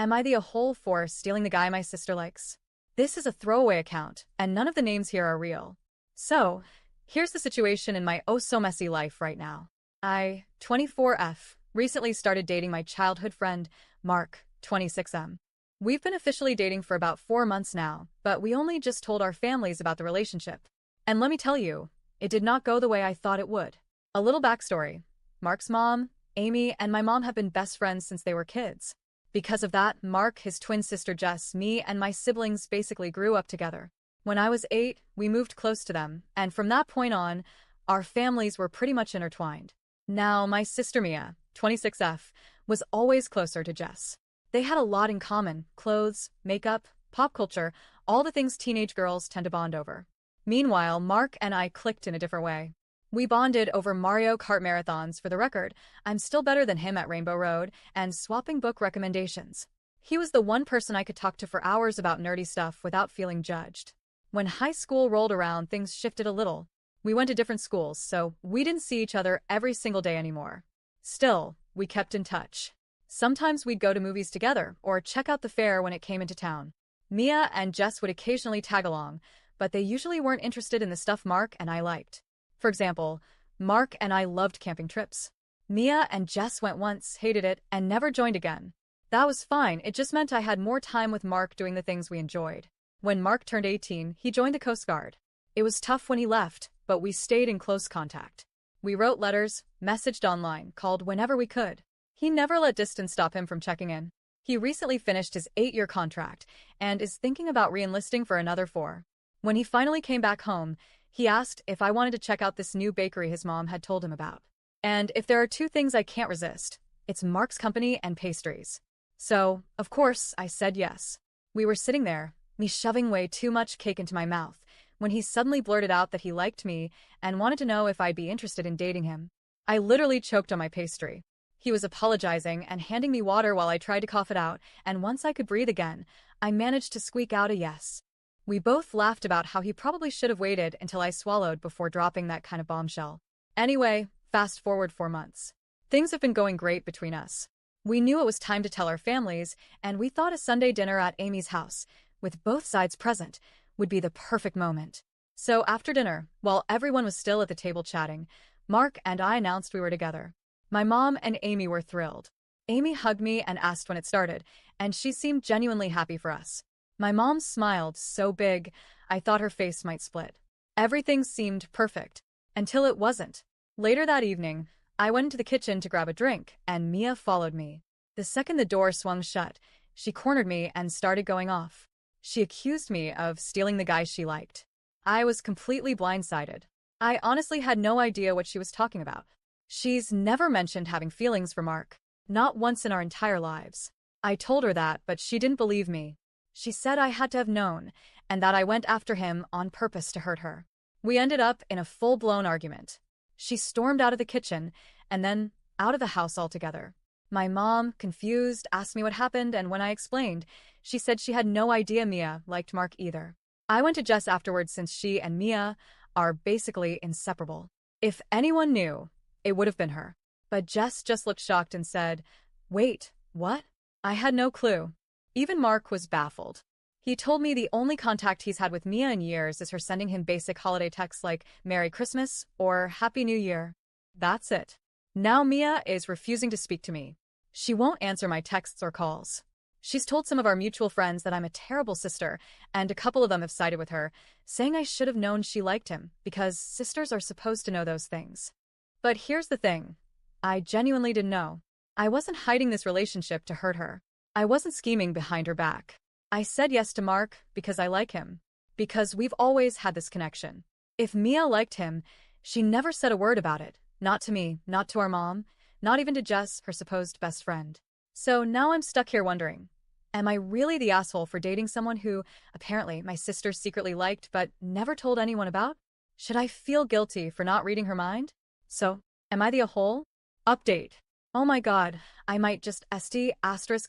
Am I the a-hole for stealing the guy my sister likes? This is a throwaway account, and none of the names here are real. So, here's the situation in my oh-so-messy life right now. I, 24F, recently started dating my childhood friend, Mark, 26M. We've been officially dating for about 4 months now, but we only just told our families about the relationship. And let me tell you, it did not go the way I thought it would. A little backstory. Mark's mom, Amy, and my mom have been best friends since they were kids. Because of that, Mark, his twin sister Jess, me, and my siblings basically grew up together. When I was 8, we moved close to them, and from that point on, our families were pretty much intertwined. Now, my sister Mia, 26F, was always closer to Jess. They had a lot in common: clothes, makeup, pop culture, all the things teenage girls tend to bond over. Meanwhile, Mark and I clicked in a different way. We bonded over Mario Kart marathons. For the record, I'm still better than him at Rainbow Road, and swapping book recommendations. He was the one person I could talk to for hours about nerdy stuff without feeling judged. When high school rolled around, things shifted a little. We went to different schools, so we didn't see each other every single day anymore. Still, we kept in touch. Sometimes we'd go to movies together, or check out the fair when it came into town. Mia and Jess would occasionally tag along, but they usually weren't interested in the stuff Mark and I liked. For example, Mark and I loved camping trips. Mia and Jess went once, hated it, and never joined again. That was fine, it just meant I had more time with Mark doing the things we enjoyed. When Mark turned 18, he joined the Coast Guard. It was tough when he left, but we stayed in close contact. We wrote letters, messaged online, called whenever we could. He never let distance stop him from checking in. He recently finished his 8-year contract and is thinking about re-enlisting for another 4. When he finally came back home, he asked if I wanted to check out this new bakery his mom had told him about. And if there are 2 things I can't resist, it's Mark's company and pastries. So, of course, I said yes. We were sitting there, me shoving way too much cake into my mouth, when he suddenly blurted out that he liked me and wanted to know if I'd be interested in dating him. I literally choked on my pastry. He was apologizing and handing me water while I tried to cough it out, and once I could breathe again, I managed to squeak out a yes. We both laughed about how he probably should have waited until I swallowed before dropping that kind of bombshell. Anyway, fast forward 4 months. Things have been going great between us. We knew it was time to tell our families, and we thought a Sunday dinner at Amy's house, with both sides present, would be the perfect moment. So after dinner, while everyone was still at the table chatting, Mark and I announced we were together. My mom and Amy were thrilled. Amy hugged me and asked when it started, and she seemed genuinely happy for us. My mom smiled so big, I thought her face might split. Everything seemed perfect, until it wasn't. Later that evening, I went into the kitchen to grab a drink, and Mia followed me. The second the door swung shut, she cornered me and started going off. She accused me of stealing the guy she liked. I was completely blindsided. I honestly had no idea what she was talking about. She's never mentioned having feelings for Mark, not once in our entire lives. I told her that, but she didn't believe me. She said I had to have known, and that I went after him on purpose to hurt her. We ended up in a full-blown argument. She stormed out of the kitchen, and then out of the house altogether. My mom, confused, asked me what happened, and when I explained, she said she had no idea Mia liked Mark either. I went to Jess afterwards since she and Mia are basically inseparable. If anyone knew, it would have been her. But Jess just looked shocked and said, "Wait, what?" I had no clue. Even Mark was baffled. He told me the only contact he's had with Mia in years is her sending him basic holiday texts like Merry Christmas or Happy New Year. That's it. Now Mia is refusing to speak to me. She won't answer my texts or calls. She's told some of our mutual friends that I'm a terrible sister, and a couple of them have sided with her, saying I should have known she liked him, because sisters are supposed to know those things. But here's the thing. I genuinely didn't know. I wasn't hiding this relationship to hurt her. I wasn't scheming behind her back. I said yes to Mark because I like him. Because we've always had this connection. If Mia liked him, she never said a word about it. Not to me, not to our mom, not even to Jess, her supposed best friend. So now I'm stuck here wondering, am I really the asshole for dating someone who, apparently, my sister secretly liked but never told anyone about? Should I feel guilty for not reading her mind? So, am I the a-hole? Update. Oh my god, I might just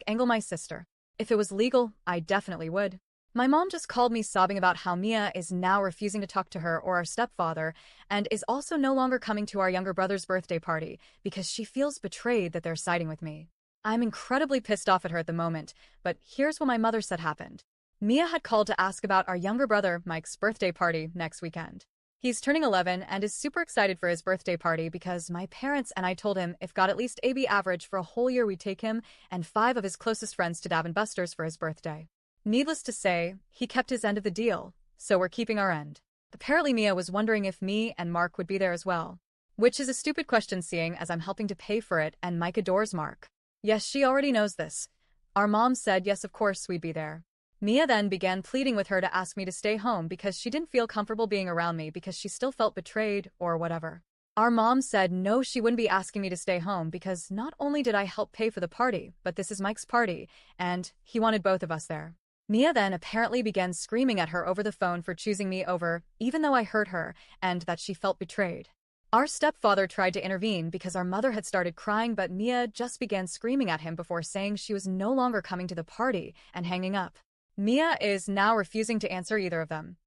angle my sister. If it was legal, I definitely would. My mom just called me sobbing about how Mia is now refusing to talk to her or our stepfather, and is also no longer coming to our younger brother's birthday party because she feels betrayed that they're siding with me. I'm incredibly pissed off at her at the moment, but here's what my mother said happened. Mia had called to ask about our younger brother, Mike's birthday party next weekend. He's turning 11 and is super excited for his birthday party because my parents and I told him if got at least AB average for a whole year we'd take him and 5 of his closest friends to Dab and Buster's for his birthday. Needless to say, he kept his end of the deal, so we're keeping our end. Apparently Mia was wondering if me and Mark would be there as well. Which is a stupid question seeing as I'm helping to pay for it and Mike adores Mark. Yes, she already knows this. Our mom said yes, of course we'd be there. Mia then began pleading with her to ask me to stay home because she didn't feel comfortable being around me because she still felt betrayed or whatever. Our mom said no, she wouldn't be asking me to stay home because not only did I help pay for the party, but this is Mike's party, and he wanted both of us there. Mia then apparently began screaming at her over the phone for choosing me over, even though I hurt her, and that she felt betrayed. Our stepfather tried to intervene because our mother had started crying, but Mia just began screaming at him before saying she was no longer coming to the party and hanging up. Mia is now refusing to answer either of them.